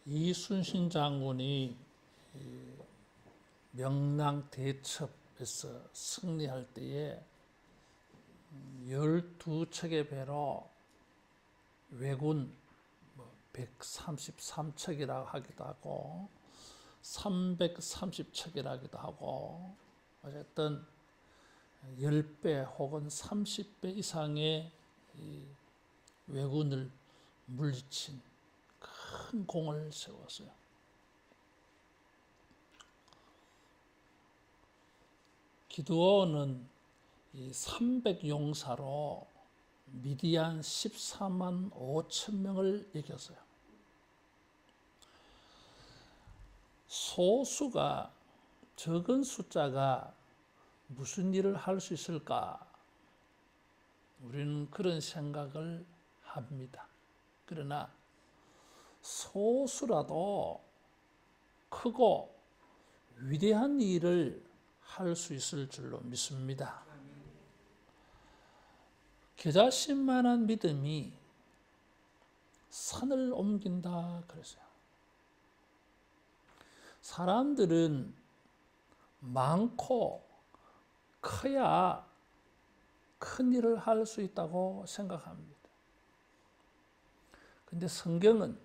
이순신 장군이 명랑 대첩에서 승리할 때에 12척의 배로 왜군 133척이라고 하기도 하고 330척이라 하기도 하고 어쨌든 10배 혹은 30배 이상의 왜군을 물리친 큰 공을 세웠어요. 기드온은 이 300용사로 미디안 14만 5천 명을 이겼어요. 소수가 적은 숫자가 무슨 일을 할 수 있을까? 우리는 그런 생각을 합니다. 그러나 소수라도 크고 위대한 일을 할 수 있을 줄로 믿습니다. 겨자씨만한 믿음이 산을 옮긴다 그랬어요. 사람들은 많고 커야 큰 일을 할 수 있다고 생각합니다. 근데 성경은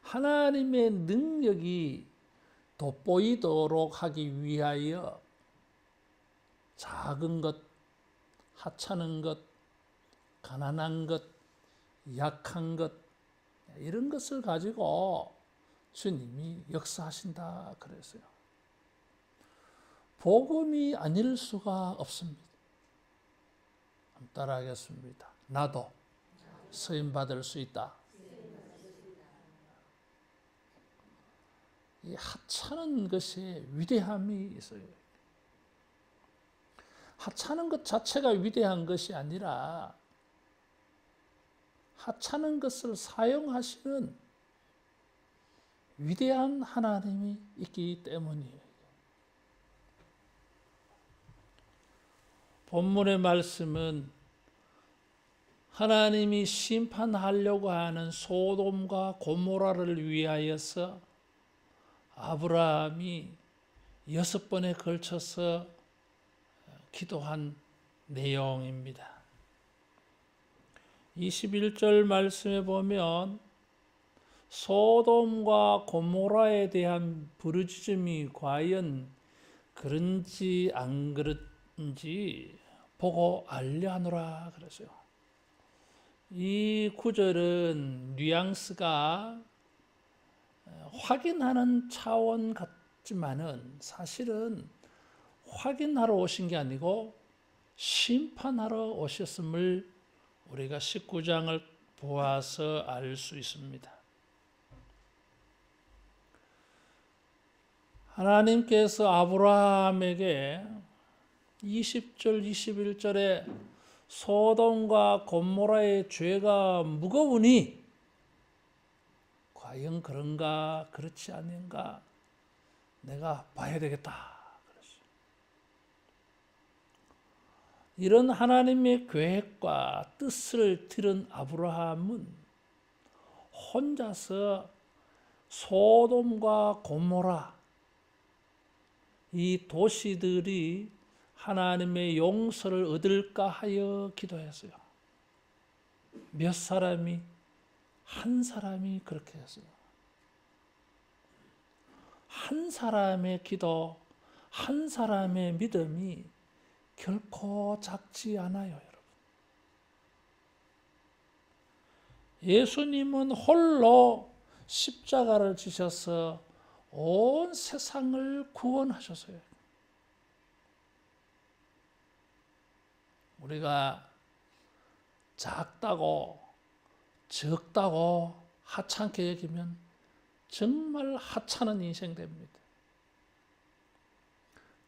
하나님의 능력이 돋보이도록 하기 위하여 작은 것, 하찮은 것, 가난한 것, 약한 것 이런 것을 가지고 주님이 역사하신다 그랬어요. 복음이 아닐 수가 없습니다. 따라하겠습니다. 나도 쓰임 받을 수 있다. 이 하찮은 것에 위대함이 있어요. 하찮은 것 자체가 위대한 것이 아니라 하찮은 것을 사용하시는 위대한 하나님이 있기 때문이에요. 본문의 말씀은 하나님이 심판하려고 하는 소돔과 고모라를 위하여서 아브라함이 6번에 걸쳐서 기도한 내용입니다. 21절 말씀에 보면 소돔과 고모라에 대한 부르짖음이 과연 그런지 안 그런지 보고 알려하노라 그랬어요. 이 구절은 뉘앙스가 확인하는 차원 같지만은 사실은 확인하러 오신 게 아니고 심판하러 오셨음을 우리가 19장을 보아서 알 수 있습니다. 하나님께서 아브라함에게 20절, 21절에 소돔과 고모라의 죄가 무거우니 과연 그런가 그렇지 않은가 내가 봐야 되겠다. 이런 하나님의 계획과 뜻을 들은 아브라함은 혼자서 소돔과 고모라 이 도시들이 하나님의 용서를 얻을까 하여 기도했어요. 몇 사람이? 한 사람이 그렇게 했어요. 한 사람의 기도, 한 사람의 믿음이 결코 작지 않아요, 여러분. 예수님은 홀로 십자가를 지셔서 온 세상을 구원하셨어요. 우리가 작다고 적다고 하찮게 여기면 정말 하찮은 인생 됩니다.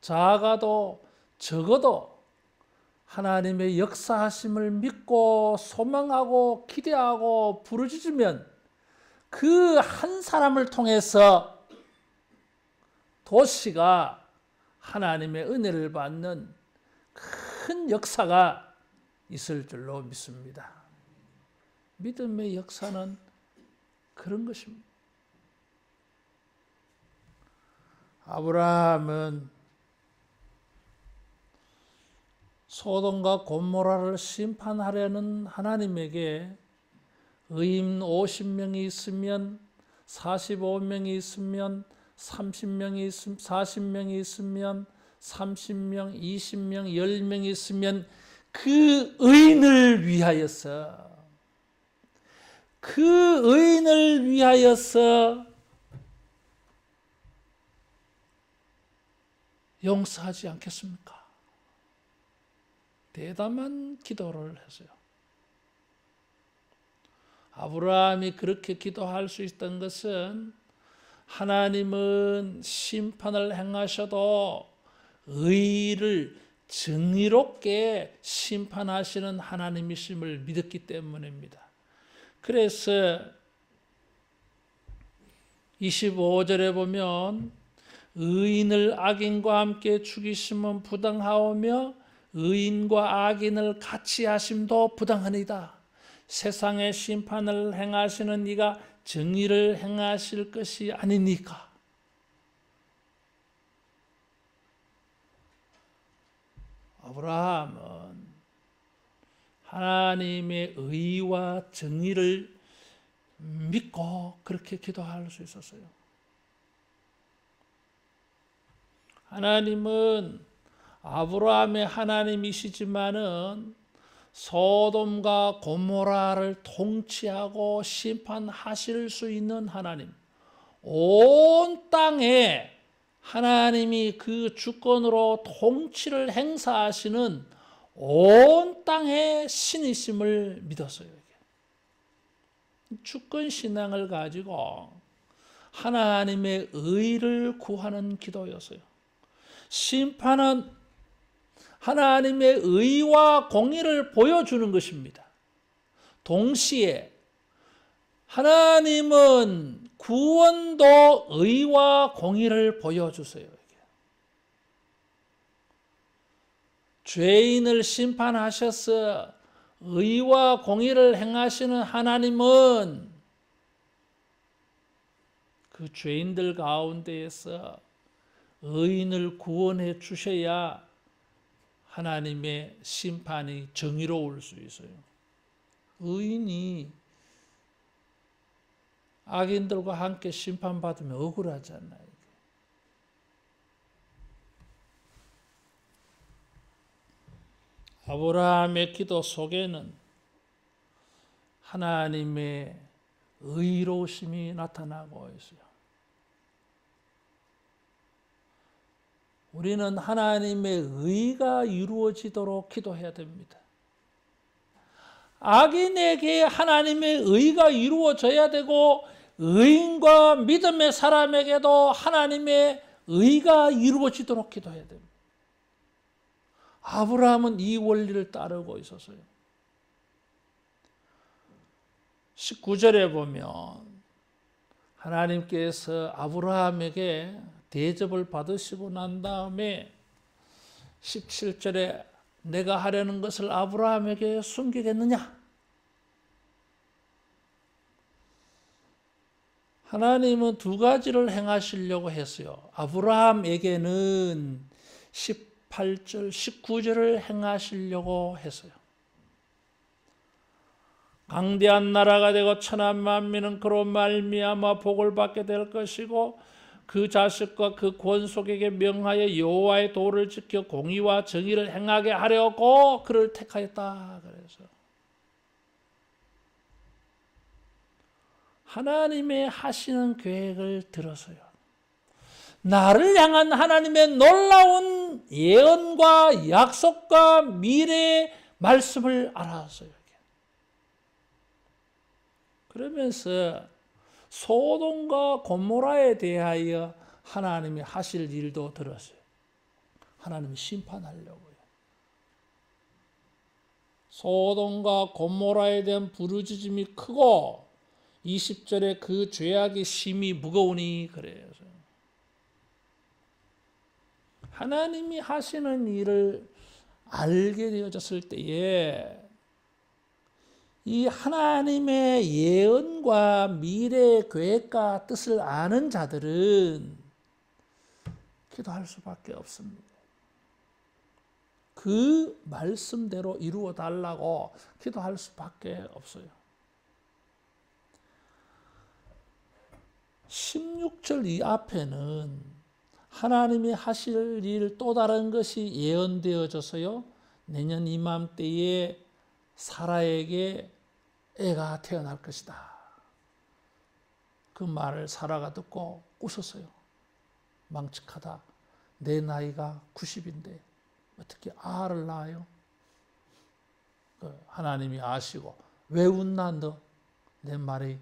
작아도 적어도 하나님의 역사하심을 믿고 소망하고 기대하고 부르짖으면 그 한 사람을 통해서 도시가 하나님의 은혜를 받는 큰 역사가 있을 줄로 믿습니다. 믿음의 역사는 그런 것입니다. 아브라함은 소돔과 고모라를 심판하려는 하나님에게 의인 50명이 있으면 45명이 있으면 30명이 있으면 40명이 있으면 30명, 20명, 10명이 있으면 그 의인을 위하여서 용서하지 않겠습니까? 대담한 기도를 했어요. 아브라함이 그렇게 기도할 수 있던 것은 하나님은 심판을 행하셔도 의를 정의롭게 심판하시는 하나님이심을 믿었기 때문입니다. 그래서 25절에 보면 의인을 악인과 함께 죽이심은 부당하오며 의인과 악인을 같이 하심도 부당하니이다. 세상의 심판을 행하시는 이가 정의를 행하실 것이 아니니까. 아브라함은 하나님의 의와 정의를 믿고 그렇게 기도할 수 있었어요. 하나님은 아브라함의 하나님이시지만은 소돔과 고모라를 통치하고 심판하실 수 있는 하나님, 온 땅에 하나님이 그 주권으로 통치를 행사하시는 온 땅의 신이심을 믿었어요. 주권 신앙을 가지고 하나님의 의를 구하는 기도였어요. 심판은 하나님의 의와 공의를 보여주는 것입니다. 동시에 하나님은 구원도 의와 공의를 보여주세요. 죄인을 심판하셔서 의와 공의를 행하시는 하나님은 그 죄인들 가운데에서 의인을 구원해 주셔야 하나님의 심판이 정의로울 수 있어요. 의인이 악인들과 함께 심판받으면 억울하잖아요. 아브라함의 기도 속에는 하나님의 의로우심이 나타나고 있어요. 우리는 하나님의 의가 이루어지도록 기도해야 됩니다. 악인에게 하나님의 의가 이루어져야 되고 의인과 믿음의 사람에게도 하나님의 의가 이루어지도록 기도해야 됩니다. 아브라함은 이 원리를 따르고 있었어요. 19절에 보면 하나님께서 아브라함에게 대접을 받으시고 난 다음에 17절에 내가 하려는 것을 아브라함에게 숨기겠느냐? 하나님은 두 가지를 행하시려고 했어요. 아브라함에게는 18절, 19절을 행하시려고 했어요. 강대한 나라가 되고 천한 만민은 그로 말미암아 복을 받게 될 것이고 그 자식과 그 권속에게 명하여 여호와의 도를 지켜 공의와 정의를 행하게 하려고 그를 택하였다. 그래서 하나님의 하시는 계획을 들어서요. 나를 향한 하나님의 놀라운 예언과 약속과 미래의 말씀을 알았어요. 그러면서 소돔과 고모라에 대하여 하나님이 하실 일도 들었어요. 하나님이 심판하려고요. 소돔과 고모라에 대한 부르짖음이 크고 20절에 그 죄악이 심히 무거우니 그래요. 하나님이 하시는 일을 알게 되어졌을 때에 이 하나님의 예언과 미래의 계획과 뜻을 아는 자들은 기도할 수밖에 없습니다. 그 말씀대로 이루어 달라고 기도할 수밖에 없어요. 16절 이 앞에는 하나님이 하실 일 또 다른 것이 예언되어져서요. 내년 이맘때에 사라에게 애가 태어날 것이다. 그 말을 사라가 듣고 웃었어요. 망측하다. 내 나이가 90인데 어떻게 아를 낳아요? 하나님이 아시고 왜 웃나 너? 내 말이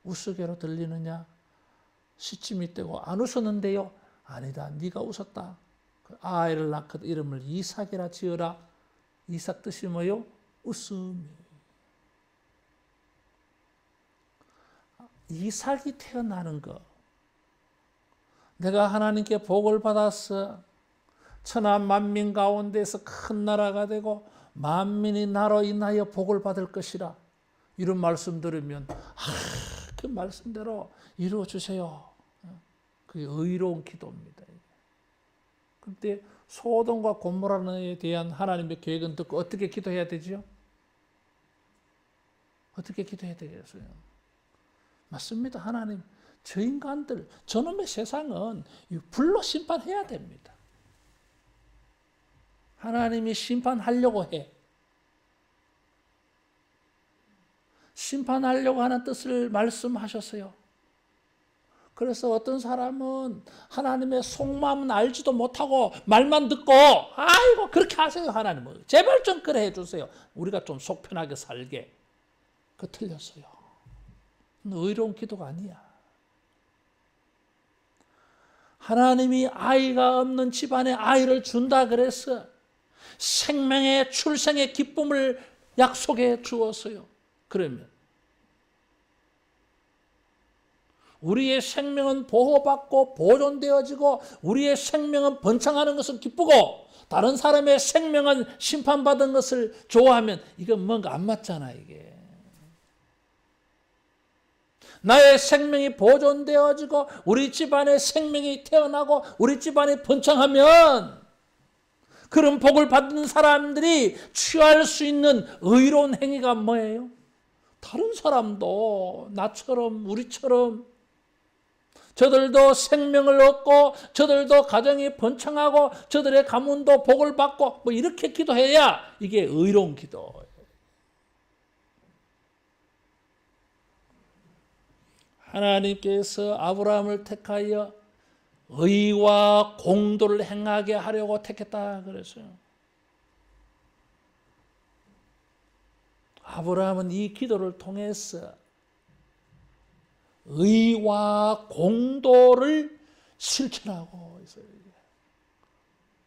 우스개로 들리느냐? 시침이 떼고 안 웃었는데요. 아니다. 네가 웃었다. 그 아이를 낳거든 이름을 이삭이라 지어라. 이삭 뜻이 뭐요? 웃음이. 이삭이 태어나는 거. 내가 하나님께 복을 받았어. 천하 만민 가운데서 큰 나라가 되고 만민이 나로 인하여 복을 받을 것이라. 이런 말씀 들으면 그 말씀대로 이루어 주세요. 그게 의로운 기도입니다. 그런데 소돔과 고모라에 대한 하나님의 계획은 듣고 어떻게 기도해야 되죠? 어떻게 기도해야 되겠어요? 맞습니다. 하나님, 저 인간들, 저놈의 세상은 불로 심판해야 됩니다. 하나님이 심판하려고 해. 심판하려고 하는 뜻을 말씀하셨어요. 그래서 어떤 사람은 하나님의 속마음은 알지도 못하고 말만 듣고 아이고 그렇게 하세요 하나님은. 제발 좀 그래 해주세요. 우리가 좀 속 편하게 살게. 그거 틀렸어요. 의로운 기도가 아니야. 하나님이 아이가 없는 집안에 아이를 준다 그랬어. 생명의 출생의 기쁨을 약속해 주었어요. 그러면 우리의 생명은 보호받고 보존되어지고 우리의 생명은 번창하는 것은 기쁘고 다른 사람의 생명은 심판받은 것을 좋아하면 이건 뭔가 안 맞잖아 이게. 나의 생명이 보존되어지고 우리 집안에 생명이 태어나고 우리 집안이 번창하면 그런 복을 받는 사람들이 취할 수 있는 의로운 행위가 뭐예요? 다른 사람도 나처럼 우리처럼 저들도 생명을 얻고 저들도 가정이 번창하고 저들의 가문도 복을 받고 뭐 이렇게 기도해야 이게 의로운 기도예요. 하나님께서 아브라함을 택하여 의와 공도를 행하게 하려고 택했다 그랬어요. 아브라함은 이 기도를 통해서 의와 공도를 실천하고 있어요.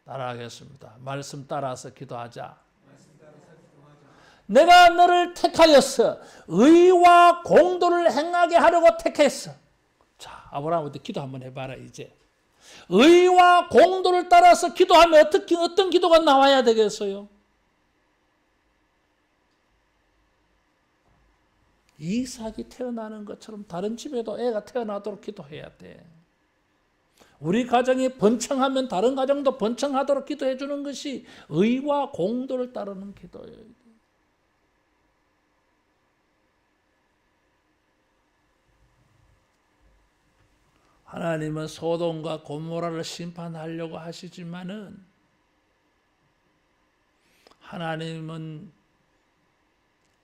따라하겠습니다. 말씀 따라서 기도하자. 내가 너를 택하였어. 의와 공도를 행하게 하려고 택했어. 자, 아브라함한테 기도 한번 해봐라 이제. 의와 공도를 따라서 기도하면 어떤 기도가 나와야 되겠어요? 이삭이 태어나는 것처럼 다른 집에도 애가 태어나도록 기도해야 돼. 우리 가정이 번창하면 다른 가정도 번창하도록 기도해 주는 것이 의와 공도를 따르는 기도예요. 하나님은 소돔과 고모라를 심판하려고 하시지만은 하나님은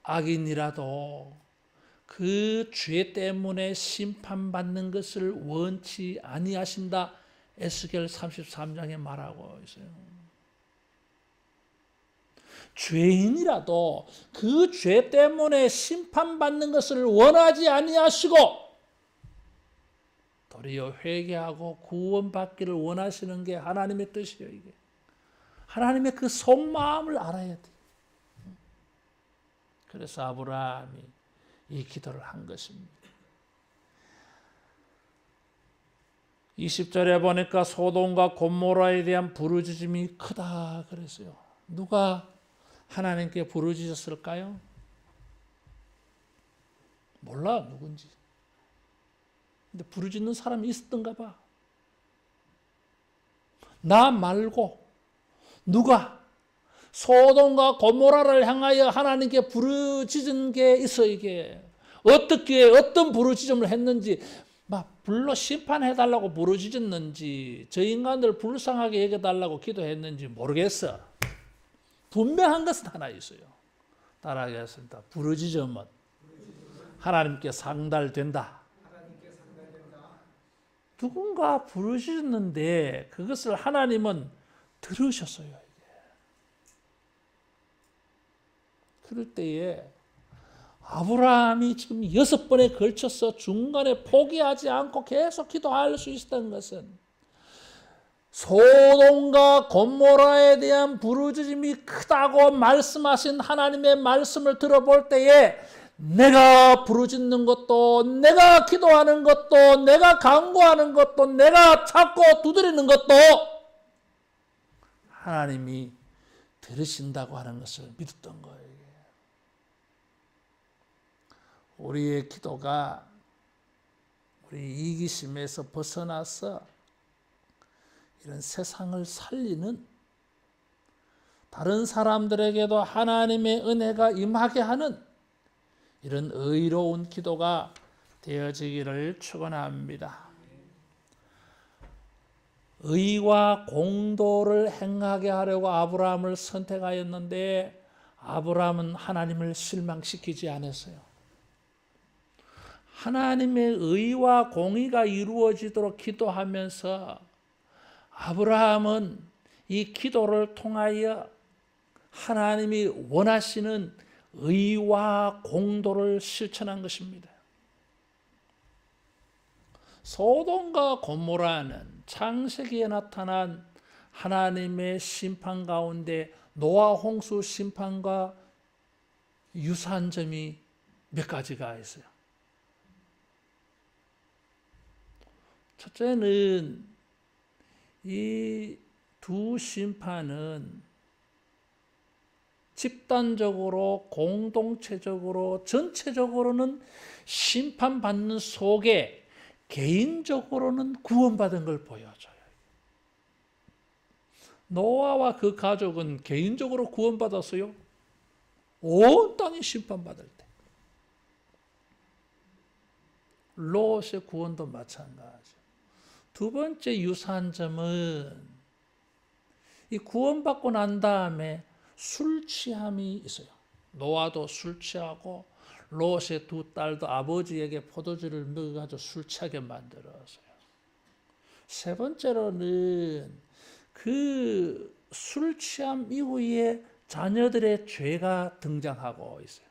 악인이라도 그 죄 때문에 심판받는 것을 원치 아니하신다. 에스겔 33장에 말하고 있어요. 죄인이라도 그 죄 때문에 심판받는 것을 원하지 아니하시고 도리어 회개하고 구원받기를 원하시는 게 하나님의 뜻이에요. 이게 하나님의 그 속마음을 알아야 돼. 그래서 아브라함이 이 기도를 한 것입니다. 20절에 보니까 소돔과 고모라에 대한 부르짖음이 크다 그랬어요. 누가 하나님께 부르짖었을까요? 몰라 누군지. 근데 부르짖는 사람이 있었던가 봐. 나 말고 누가 소돔과 고모라를 향하여 하나님께 부르짖은 게 있어. 이게 어떻게 어떤 부르짖음을 했는지, 막 불러 심판해달라고 부르짖었는지, 저 인간들 불쌍하게 여겨달라고 기도했는지 모르겠어. 분명한 것은 하나 있어요. 따라하겠습니다. 부르짖음은 하나님께 상달된다. 누군가 부르짖었는데 그것을 하나님은 들으셨어요. 그럴 때에 아브라함이 지금 6번에 걸쳐서 중간에 포기하지 않고 계속 기도할 수 있었던 것은 소돔과 고모라에 대한 부르짖음이 크다고 말씀하신 하나님의 말씀을 들어볼 때에 내가 부르짖는 것도, 내가 기도하는 것도, 내가 간구하는 것도, 내가 찾고 두드리는 것도 하나님이 들으신다고 하는 것을 믿었던 거예요. 우리의 기도가 우리 이기심에서 벗어나서 이런 세상을 살리는, 다른 사람들에게도 하나님의 은혜가 임하게 하는 이런 의로운 기도가 되어지기를 축원합니다. 의와 공도를 행하게 하려고 아브라함을 선택하였는데 아브라함은 하나님을 실망시키지 않았어요. 하나님의 의와 공의가 이루어지도록 기도하면서 아브라함은 이 기도를 통하여 하나님이 원하시는 의와 공도를 실천한 것입니다. 소돔과 고모라는 창세기에 나타난 하나님의 심판 가운데 노아 홍수 심판과 유사한 점이 몇 가지가 있어요. 첫째는 이 두 심판은 집단적으로, 공동체적으로, 전체적으로는 심판받는 속에 개인적으로는 구원받은 걸 보여줘요. 노아와 그 가족은 개인적으로 구원받았어요. 온 땅이 심판받을 때. 롯의 구원도 마찬가지. 두 번째 유사한 점은 이 구원받고 난 다음에 술 취함이 있어요. 노아도 술 취하고 롯의 두 딸도 아버지에게 포도주를 먹여가지고 술 취하게 만들었어요. 세 번째로는 그 술 취함 이후에 자녀들의 죄가 등장하고 있어요.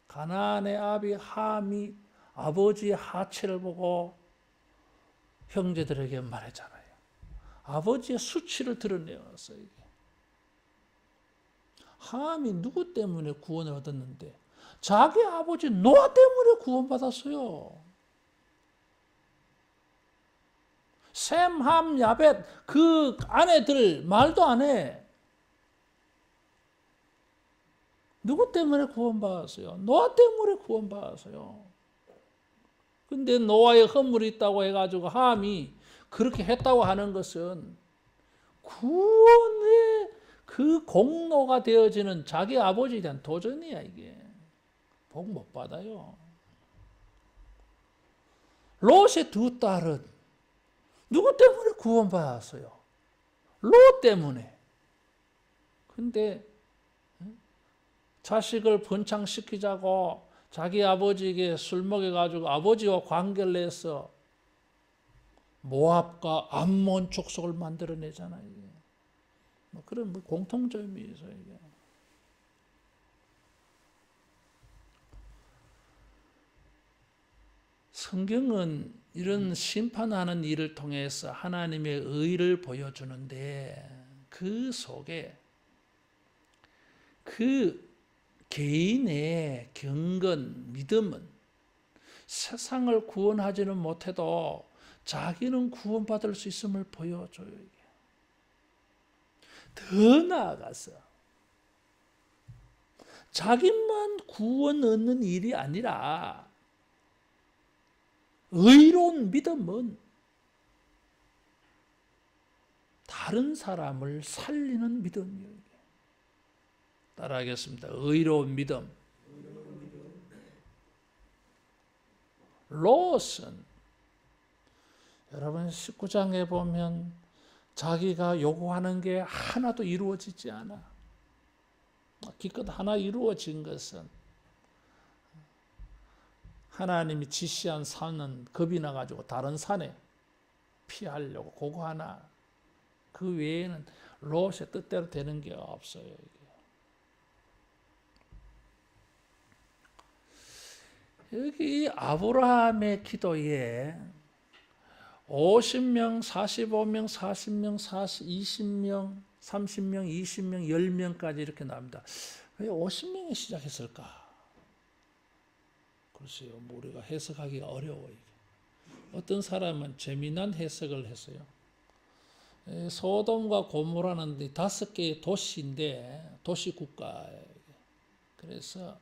가나안의 아비 함이 아버지의 하체를 보고 형제들에게 말했잖아요. 아버지의 수치를 드러내었어요. 함이 누구 때문에 구원을 얻었는데? 자기 아버지 노아 때문에 구원받았어요. 셈, 함, 야벳 그 아내들 말도 안 해. 누구 때문에 구원받았어요? 노아 때문에 구원받았어요. 근데 노아의 허물이 있다고 해가지고 함이 그렇게 했다고 하는 것은 구원의 그 공로가 되어지는 자기 아버지에 대한 도전이야. 이게 복 못 받아요. 롯의 두 딸은 누구 때문에 구원받았어요? 롯 때문에. 근데 자식을 번창시키자고 자기 아버지에게 술 먹여가지고 아버지와 관계를 내서 모압과 암몬 족속을 만들어내잖아요. 뭐 그런 공통점이 있어요. 이게. 성경은 이런 심판하는 일을 통해서 하나님의 의를 보여주는데 그 속에 그 개인의 경건, 믿음은 세상을 구원하지는 못해도 자기는 구원받을 수 있음을 보여줘요. 더 나아가서 자기만 구원 얻는 일이 아니라 의로운 믿음은 다른 사람을 살리는 믿음이에요. 따라하겠습니다. 의로운 믿음. 롯은 여러분 19장에 보면 자기가 요구하는 게 하나도 이루어지지 않아. 기껏 하나 이루어진 것은 하나님이 지시한 산은 겁이 나가지고 다른 산에 피하려고 그거 하나. 그 외에는 롯의 뜻대로 되는 게 없어요. 여기 아브라함의 기도에 50명, 45명, 40명, 20명, 30명, 20명, 10명까지 이렇게 나옵니다. 왜 50명이 시작했을까? 글쎄요, 우리가 해석하기가 어려워요. 어떤 사람은 재미난 해석을 했어요. 소돔과 고모라는 5개의 도시인데, 도시국가예요. 그래서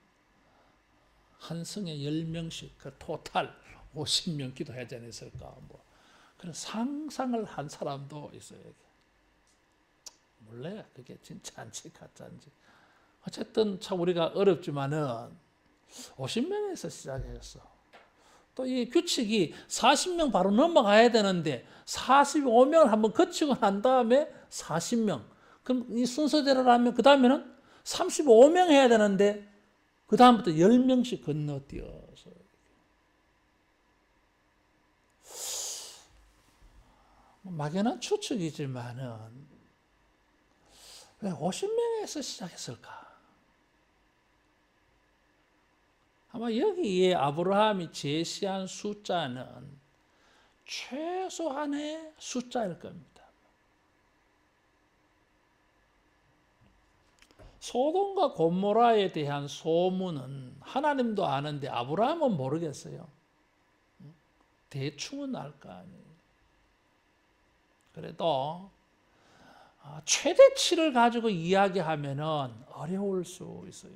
한 성에 10명씩, 그 토탈 50명 기도하지 않았을까? 그런 상상을 한 사람도 있어요. 몰라요. 그게 진짜인지 가짜인지. 어쨌든 참 우리가 어렵지만은 50명에서 시작했어. 또 이 규칙이 40명 바로 넘어가야 되는데 45명을 한번 거치고 난 다음에 40명. 그럼 이 순서대로 하면 그 다음에는 35명 해야 되는데 그 다음부터 10명씩 건너뛰어서. 막연한 추측이지만은 왜 50명에서 시작했을까? 아마 여기에 아브라함이 제시한 숫자는 최소한의 숫자일 겁니다. 소돔과 고모라에 대한 소문은 하나님도 아는데 아브라함은 모르겠어요. 대충은 알 거 아니에요. 그래도 최대치를 가지고 이야기하면은 어려울 수 있어요.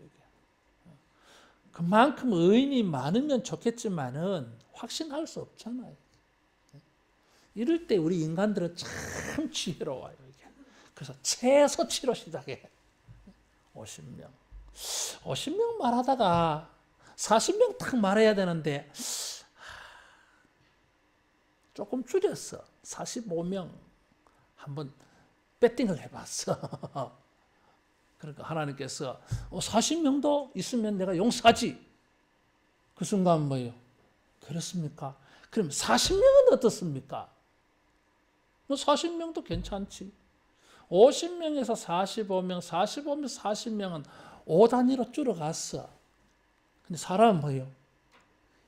그만큼 의인이 많으면 좋겠지만은 확신할 수 없잖아요. 이럴 때 우리 인간들은 참 지혜로워요. 그래서 최소치로 시작해. 50명. 50명 말하다가 40명 딱 말해야 되는데 조금 줄였어. 45명 한번 배팅을 해봤어. 그러니까 하나님께서 40명도 있으면 내가 용서하지. 그 순간 뭐예요? 그렇습니까? 그럼 40명은 어떻습니까? 40명도 괜찮지. 50명에서 45명, 45명, 40명은 5단위로 줄어갔어. 근데 사람은 뭐예요?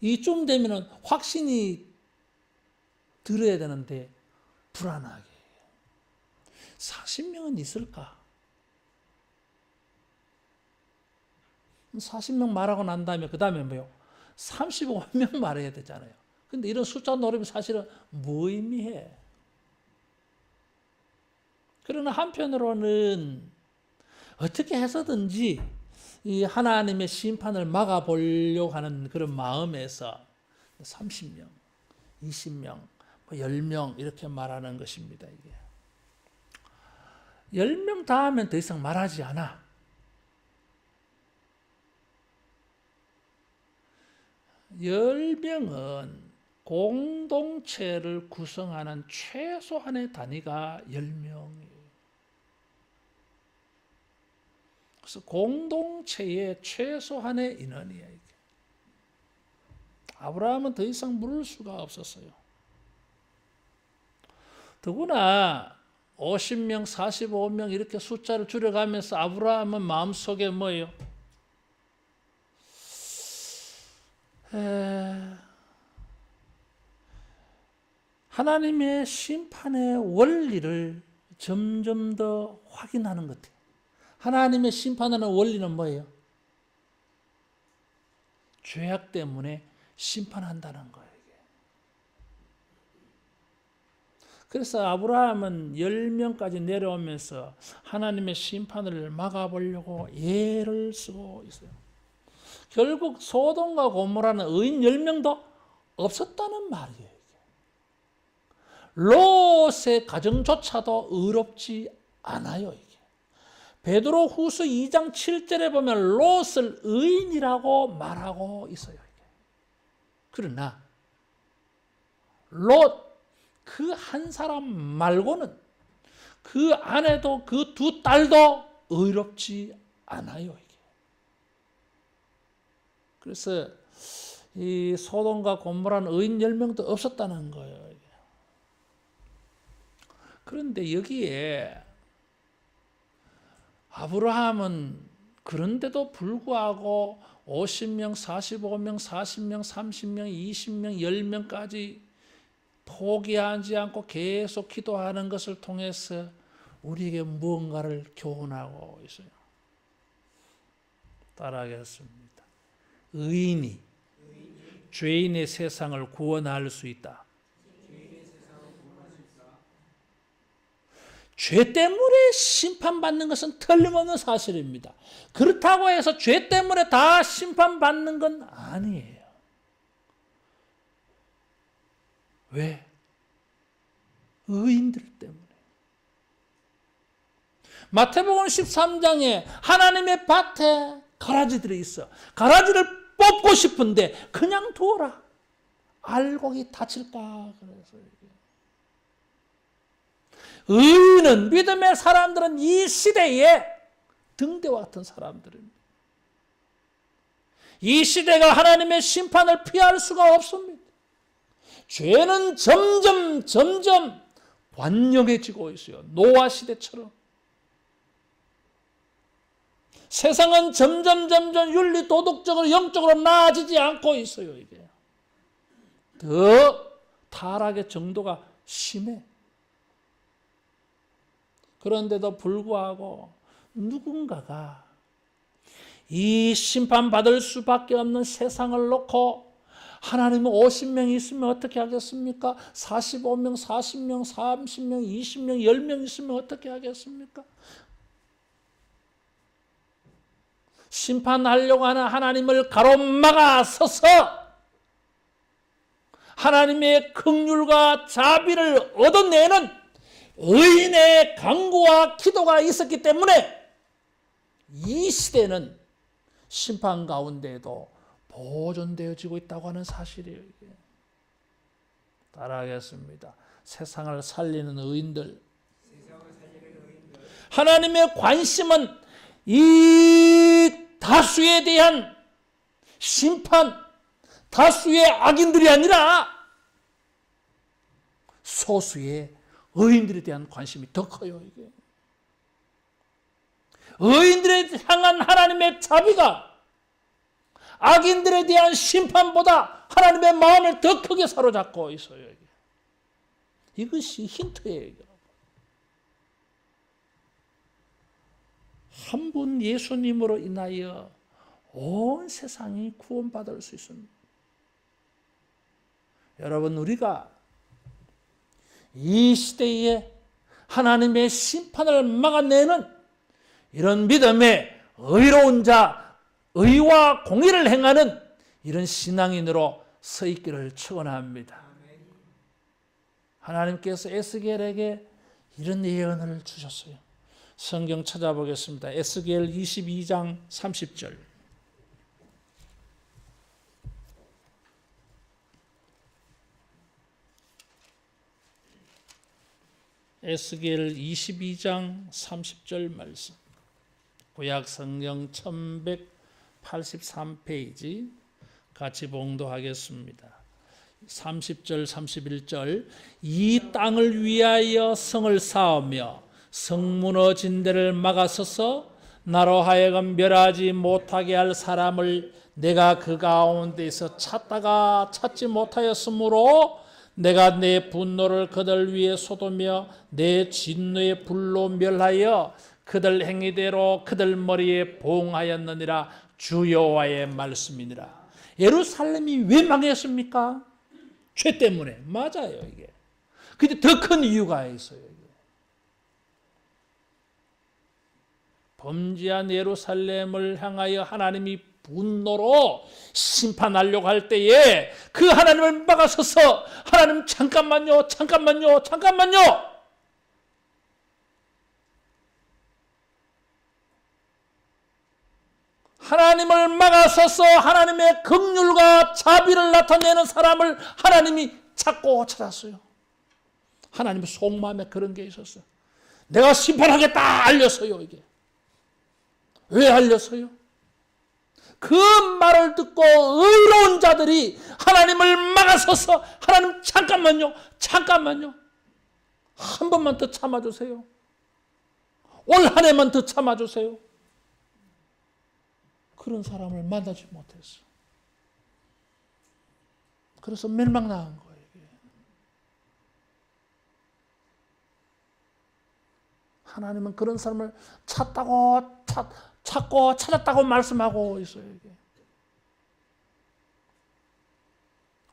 이쯤 되면은 확신이 들어야 되는데 불안하게. 40명은 있을까? 40명 말하고 난 다음에 그 다음에 뭐요? 35명 말해야 되잖아요. 근데 이런 숫자 노름이 사실은 무의미해. 그러나 한편으로는 어떻게 해서든지 이 하나님의 심판을 막아보려고 하는 그런 마음에서 30명, 20명, 10명 이렇게 말하는 것입니다. 이게 10명 다 하면 더 이상 말하지 않아. 10명은 공동체를 구성하는 최소한의 단위가 10명이에요. 그래서 공동체의 최소한의 인원이에요. 이게. 아브라함은 더 이상 물을 수가 없었어요. 더구나 50명, 45명 이렇게 숫자를 줄여가면서 아브라함은 마음속에 뭐예요? 하나님의 심판의 원리를 점점 더 확인하는 것 같아요. 하나님의 심판하는 원리는 뭐예요? 죄악 때문에 심판한다는 거예요. 그래서 아브라함은 10명까지 내려오면서 하나님의 심판을 막아보려고 예를 쓰고 있어요. 결국 소돔과 고모라는 의인 10명도 없었다는 말이에요. 롯의 가정조차도 의롭지 않아요. 이게. 베드로 후서 2장 7절에 보면 롯을 의인이라고 말하고 있어요. 이게. 그러나 롯 그 한 사람 말고는 그 아내도 그 두 딸도 의롭지 않아요. 이게. 그래서 이 소돔과 고모라는 의인 10명도 없었다는 거예요. 이게. 그런데 여기에 아브라함은 그런데도 불구하고 50명, 45명, 40명, 30명, 20명, 10명까지 포기하지 않고 계속 기도하는 것을 통해서 우리에게 무언가를 교훈하고 있어요. 따라하겠습니다. 의인이 죄인의 세상을 구원할 수 있다. 죄 때문에 심판받는 것은 틀림없는 사실입니다. 그렇다고 해서 죄 때문에 다 심판받는 건 아니에요. 왜? 의인들 때문에. 마태복음 13장에 하나님의 밭에 가라지들이 있어. 가라지를 뽑고 싶은데 그냥 두어라. 알곡이 다칠까 그래서. 의인은, 믿음의 사람들은 이 시대에 등대와 같은 사람들입니다. 이 시대가 하나님의 심판을 피할 수가 없습니다. 죄는 점점 완영해지고 있어요. 노아 시대처럼. 세상은 점점 윤리, 도덕적으로, 영적으로 나아지지 않고 있어요. 이게 더 타락의 정도가 심해. 그런데도 불구하고 누군가가 이 심판받을 수밖에 없는 세상을 놓고 하나님은 50명이 있으면 어떻게 하겠습니까? 45명, 40명, 30명, 20명, 10명 있으면 어떻게 하겠습니까? 심판하려고 하는 하나님을 가로막아 서서 하나님의 긍휼과 자비를 얻어내는 의인의 간구와 기도가 있었기 때문에 이 시대는 심판 가운데에도 보존되어지고 있다고 하는 사실이에요. 따라하겠습니다. 세상을 살리는 의인들. 하나님의 관심은 이 다수에 대한 심판, 다수의 악인들이 아니라 소수의 의인들에 대한 관심이 더 커요. 이게. 의인들에 향한 하나님의 자비가 악인들에 대한 심판보다 하나님의 마음을 더 크게 사로잡고 있어요. 이것이 힌트예요. 한 분 예수님으로 인하여 온 세상이 구원받을 수 있습니다. 여러분, 우리가 이 시대에 하나님의 심판을 막아내는 이런 믿음의 의로운 자, 의와 공의를 행하는 이런 신앙인으로 서 있기를 축원합니다. 하나님께서 에스겔에게 이런 예언을 주셨어요. 성경 찾아보겠습니다. 에스겔 22장 30절. 에스겔 22장 30절 말씀. 구약 성경 1183페이지 같이 봉독하겠습니다. 30절 31절. 이 땅을 위하여 성을 쌓으며 성 무너진 데를 막아서서 나로 하여금 멸하지 못하게 할 사람을 내가 그 가운데에서 찾다가 찾지 못하였으므로 내가 내 분노를 그들 위에 쏟으며 내 진노의 불로 멸하여 그들 행위대로 그들 머리에 보응하였느니라. 주 여호와의 말씀이니라. 예루살렘이 왜 망했습니까? 죄 때문에. 맞아요, 이게. 근데 더 큰 이유가 있어요. 이게. 범죄한 예루살렘을 향하여 하나님이 분노로 심판하려고 할 때에 그 하나님을 막아서서 하나님 잠깐만요, 잠깐만요, 잠깐만요. 하나님을 막아서서 하나님의 긍휼과 자비를 나타내는 사람을 하나님이 찾고 찾았어요. 하나님의 속마음에 그런 게 있었어요. 내가 심판하겠다 알렸어요. 이게 왜 알렸어요? 그 말을 듣고 의로운 자들이 하나님을 막아서서 하나님 잠깐만요, 잠깐만요, 한 번만 더 참아주세요. 올 한 해만 더 참아주세요. 그런 사람을 만나지 못했어. 그래서 멸망당한 거예요. 하나님은 그런 사람을 찾고 찾았다고 말씀하고 있어요. 이게.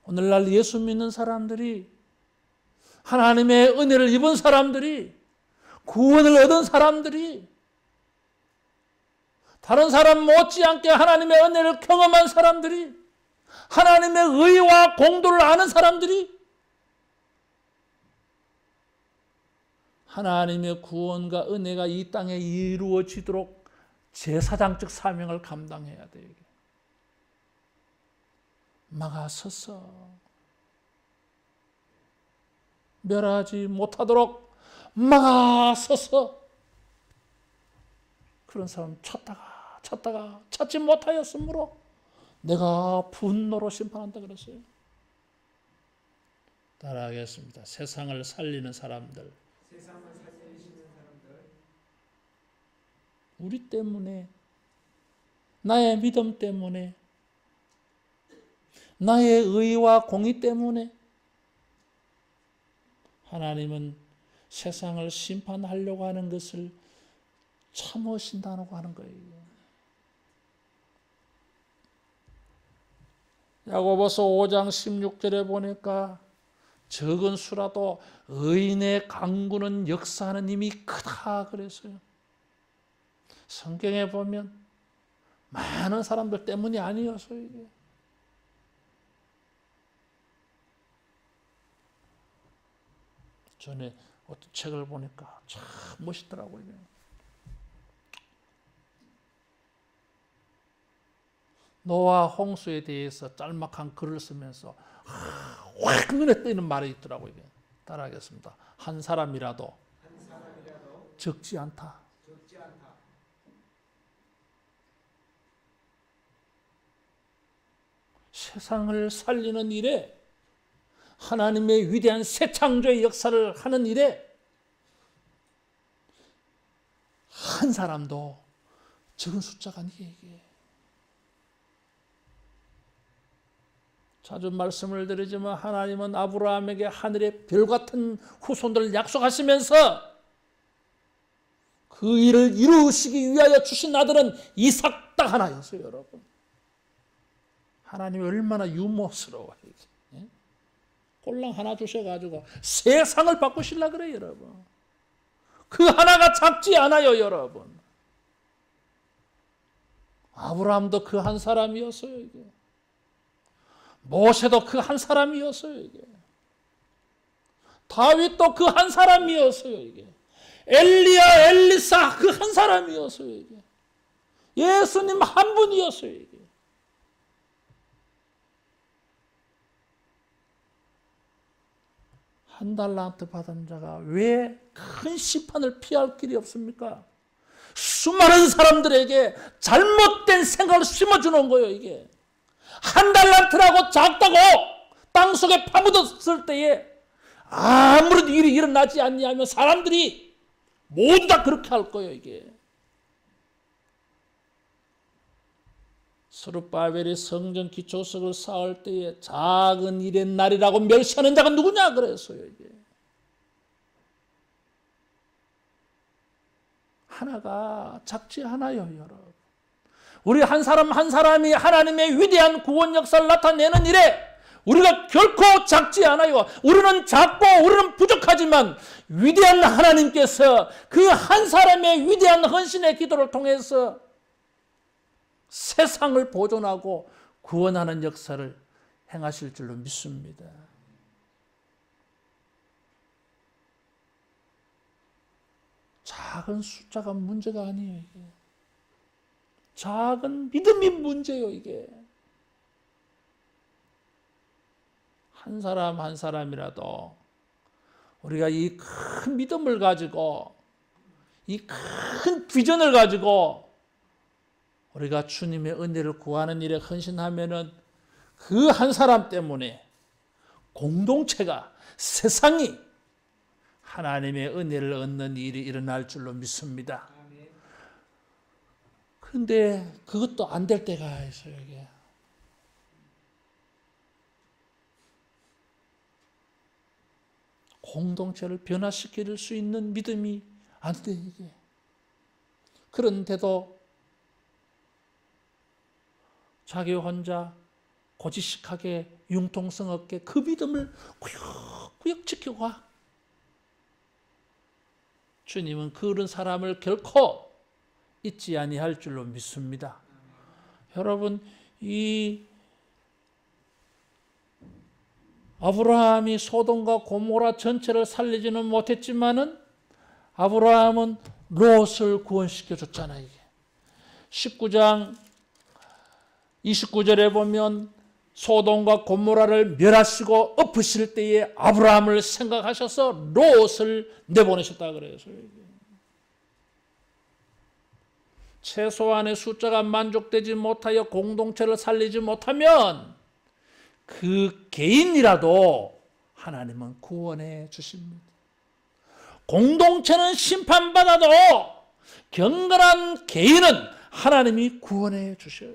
오늘날 예수 믿는 사람들이, 하나님의 은혜를 입은 사람들이, 구원을 얻은 사람들이, 다른 사람 못지않게 하나님의 은혜를 경험한 사람들이, 하나님의 의와 공도를 아는 사람들이 하나님의 구원과 은혜가 이 땅에 이루어지도록 제사장적 사명을 감당해야 돼요. 막아서서 멸하지 못하도록 막아서서 그런 사람 찾다가 찾지 못하였으므로 내가 분노로 심판한다 그랬어요. 따라하겠습니다. 세상을 살리는 사람들, 우리 때문에, 나의 믿음 때문에, 나의 의와 공의 때문에 하나님은 세상을 심판하려고 하는 것을 참으신다고 하는 거예요. 야고보서 5장 16절에 보니까 적은 수라도 의인의 강구는 역사하는 힘이 크다 그랬어요. 성경에 보면 많은 사람들 때문이 아니었어요. 이게. 전에 어떤 책을 보니까 참 멋있더라고요. 노아 홍수에 대해서 짤막한 글을 쓰면서 확 눈에 띄는 말이 있더라고요. 따라하겠습니다. 한 사람이라도 적지 않다. 세상을 살리는 일에, 하나님의 위대한 새 창조의 역사를 하는 일에 한 사람도 적은 숫자가 아니에요. 이게. 자주 말씀을 드리지만 하나님은 아브라함에게 하늘의 별 같은 후손들을 약속하시면서 그 일을 이루시기 위하여 주신 아들은 이삭 딱 하나였어요. 여러분, 하나님이 얼마나 유머스러워요. 꼴랑 하나 주셔가지고 세상을 바꾸시려고 그래요. 여러분, 그 하나가 작지 않아요. 여러분, 아브라함도 그 한 사람이었어요. 이게. 모세도 그 한 사람이었어요. 이게. 다윗도 그 한 사람이었어요. 이게. 엘리야, 엘리사 그 한 사람이었어요. 이게. 예수님 한 분이었어요. 이게. 한 달란트 받은 자가 왜 큰 심판을 피할 길이 없습니까? 수많은 사람들에게 잘못된 생각을 심어주는 거예요. 이게. 한 달란트라고 작다고 땅속에 파묻었을 때에 아무런 일이 일어나지 않냐면 사람들이 모두 다 그렇게 할 거예요. 이게. 스룹바벨이 성전 기초석을 쌓을 때에 작은 일의 날이라고 멸시하는 자가 누구냐 그랬어요. 이게. 하나가 작지 않아요. 여러분, 우리 한 사람 한 사람이 하나님의 위대한 구원 역사를 나타내는 일에 우리가 결코 작지 않아요. 우리는 작고 우리는 부족하지만 위대한 하나님께서 그 한 사람의 위대한 헌신의 기도를 통해서 세상을 보존하고 구원하는 역사를 행하실 줄로 믿습니다. 작은 숫자가 문제가 아니에요. 이게. 작은 믿음이 문제예요. 이게. 한 사람 한 사람이라도 우리가 이 큰 믿음을 가지고 이 큰 비전을 가지고 우리가 주님의 은혜를 구하는 일에 헌신하면은 그 한 사람 때문에 공동체가 세상이 하나님의 은혜를 얻는 일이 일어날 줄로 믿습니다. 그런데 그것도 안 될 때가 있어요. 이게. 공동체를 변화시킬 수 있는 믿음이 안 돼, 이게. 그런데도 자기 혼자 고지식하게 융통성 없게 그 믿음을 구역구역 지켜가. 주님은 그런 사람을 결코 잊지 아니할 줄로 믿습니다. 여러분, 이 아브라함이 소돔과 고모라 전체를 살리지는 못했지만은 아브라함은 롯을 구원시켜 줬잖아요. 19장 29절에 보면 소돔과 고모라를 멸하시고 엎으실 때에 아브라함을 생각하셔서 롯을 내보내셨다 그래서 최소한의 숫자가 만족되지 못하여 공동체를 살리지 못하면 그 개인이라도 하나님은 구원해 주십니다. 공동체는 심판받아도 경건한 개인은 하나님이 구원해 주셔요.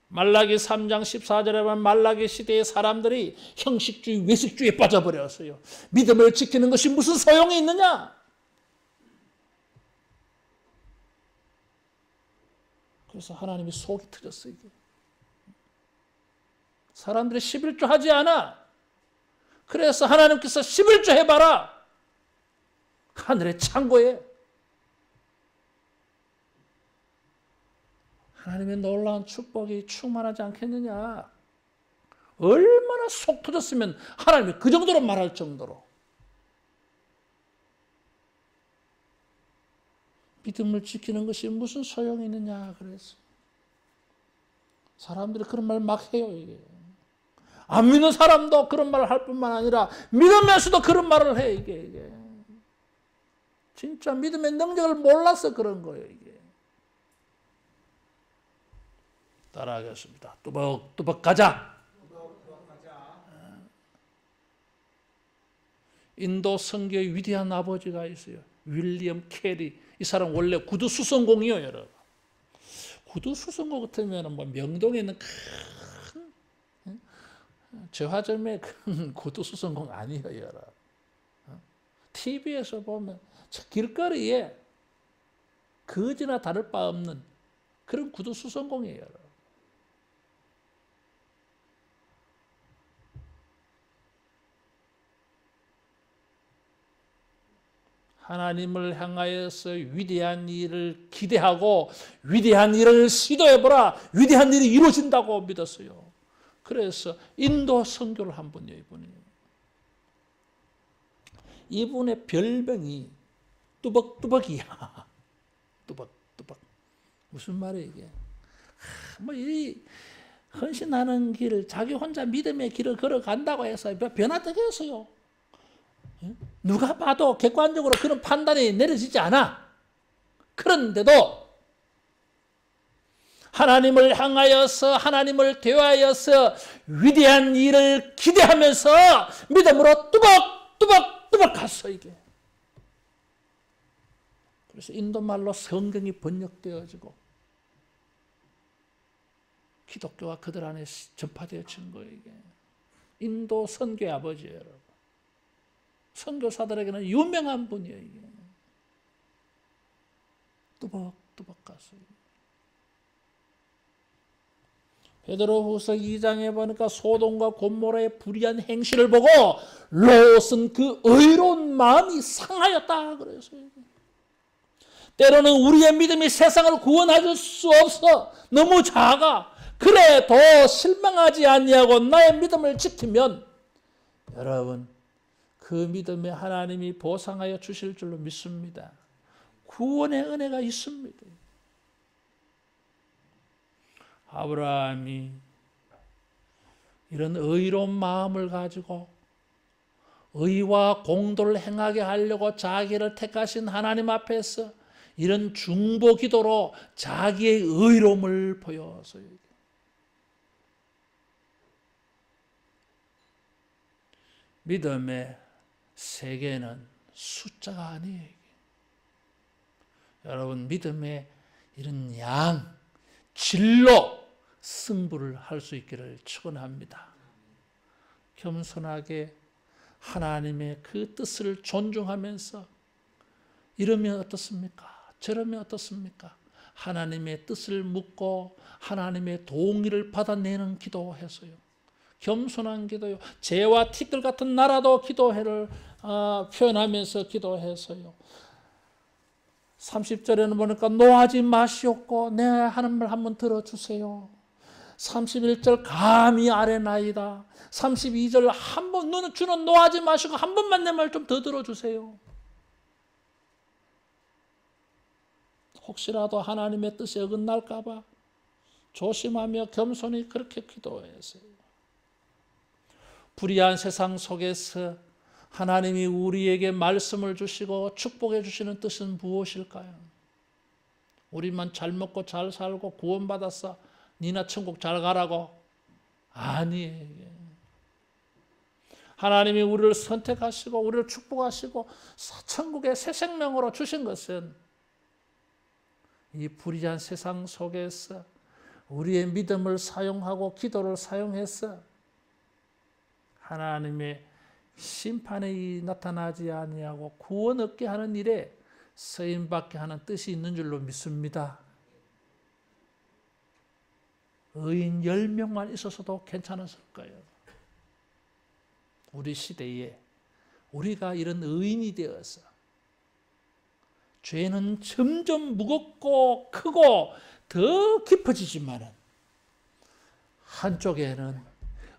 말라기 3장 14절에 보면 말라기 시대의 사람들이 형식주의, 외식주의에 빠져버렸어요. 믿음을 지키는 것이 무슨 소용이 있느냐? 그래서 하나님이 속이 터졌어요. 이게. 사람들이 11조 하지 않아. 그래서 하나님께서 11조 해봐라. 하늘의 창고에. 하나님의 놀라운 축복이 충만하지 않겠느냐. 얼마나 속 터졌으면 하나님이 그 정도로 말할 정도로. 믿음을 지키는 것이 무슨 소용이 있느냐 그래서 사람들이 그런 말 막 해요. 이게. 안 믿는 사람도 그런 말을 할 뿐만 아니라 믿으면서도 그런 말을 해. 이게. 진짜 믿음의 능력을 몰라서 그런 거예요. 이게. 따라하겠습니다. 뚜벅뚜벅 가자. 인도 선교의 위대한 아버지가 있어요. 윌리엄 캐리. 이 사람 원래 구두 수성공이요, 여러분. 구두 수성공 같으면 뭐 명동에 있는 큰 저화점의 큰 구두 수성공 아니에요, 여러분. TV에서 보면 길거리에 거지나 다를 바 없는 그런 구두 수성공이에요, 여러분. 하나님을 향하여서 위대한 일을 기대하고 위대한 일을 시도해보라. 위대한 일이 이루어진다고 믿었어요. 그래서 인도 선교를 한 분이에요. 이분의 별명이 뚜벅뚜벅이야. 뚜벅뚜벅. 무슨 말이에요 이게? 이 헌신하는 길, 자기 혼자 믿음의 길을 걸어간다고 해서 변화되겠어요. 누가 봐도 객관적으로 그런 판단이 내려지지 않아. 그런데도 하나님을 향하여서 하나님을 대하여서 위대한 일을 기대하면서 믿음으로 뚜벅뚜벅뚜벅 갔어 이게. 그래서 인도말로 성경이 번역되어지고 기독교가 그들 안에 전파되어진 거예요 이게. 인도 선교의 아버지예요 여러분. 선교사들에게는 유명한 분이에요. 이게. 뚜벅뚜벅 갔어요. 베드로후서 2장에 보니까 소돔과 고모라의 불의한 행실을 보고 롯은 그 의로운 마음이 상하였다 그래서 때로는 우리의 믿음이 세상을 구원할 수 없어. 너무 작아. 그래 도 실망하지 아니하고 나의 믿음을 지키면 여러분 그 믿음에 하나님이 보상하여 주실 줄로 믿습니다. 구원의 은혜가 있습니다. 아브라함이 이런 의로운 마음을 가지고 의와 공도를 행하게 하려고 자기를 택하신 하나님 앞에서 이런 중보 기도로 자기의 의로움을 보여서요. 믿음의 세계는 숫자가 아니에요. 여러분 믿음의 이런 양, 질로 승부를 할 수 있기를 축원합니다. 겸손하게 하나님의 그 뜻을 존중하면서 이러면 어떻습니까? 저러면 어떻습니까? 하나님의 뜻을 묻고 하나님의 동의를 받아내는 기도해서요. 겸손한 기도요. 재와 티끌 같은 나라도 기도회를 표현하면서 기도해서요. 30절에는 보니까 노하지 마시옵고 내 하는 말 한번 들어주세요. 31절 감히 아뢰나이다. 32절 한번 너는 주는 노하지 마시고 한 번만 내 말 좀 더 들어주세요. 혹시라도 하나님의 뜻에 어긋날까 봐 조심하며 겸손히 그렇게 기도했어요. 불의한 세상 속에서 하나님이 우리에게 말씀을 주시고 축복해 주시는 뜻은 무엇일까요? 우리만 잘 먹고 잘 살고 구원받았어. 니나 천국 잘 가라고? 아니에요. 하나님이 우리를 선택하시고 우리를 축복하시고 천국의 새 생명으로 주신 것은 이 불의한 세상 속에서 우리의 믿음을 사용하고 기도를 사용해서 하나님의 심판이 나타나지 아니하고 구원 얻게 하는 일에 쓰임받게 하는 뜻이 있는 줄로 믿습니다. 의인 10명만 있어서도 괜찮았을 거예요. 우리 시대에 우리가 이런 의인이 되어서 죄는 점점 무겁고 크고 더 깊어지지만 한쪽에는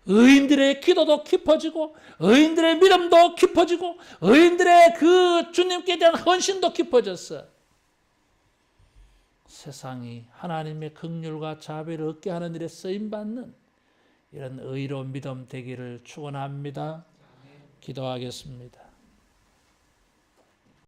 의인들의 기도도 깊어지고 의인들의 믿음도 깊어지고 의인들의 그 주님께 대한 헌신도 깊어졌어. 세상이 하나님의 긍휼과 자비를 얻게 하는 일에 쓰임받는 이런 의로운 믿음 되기를 축원합니다. 기도하겠습니다.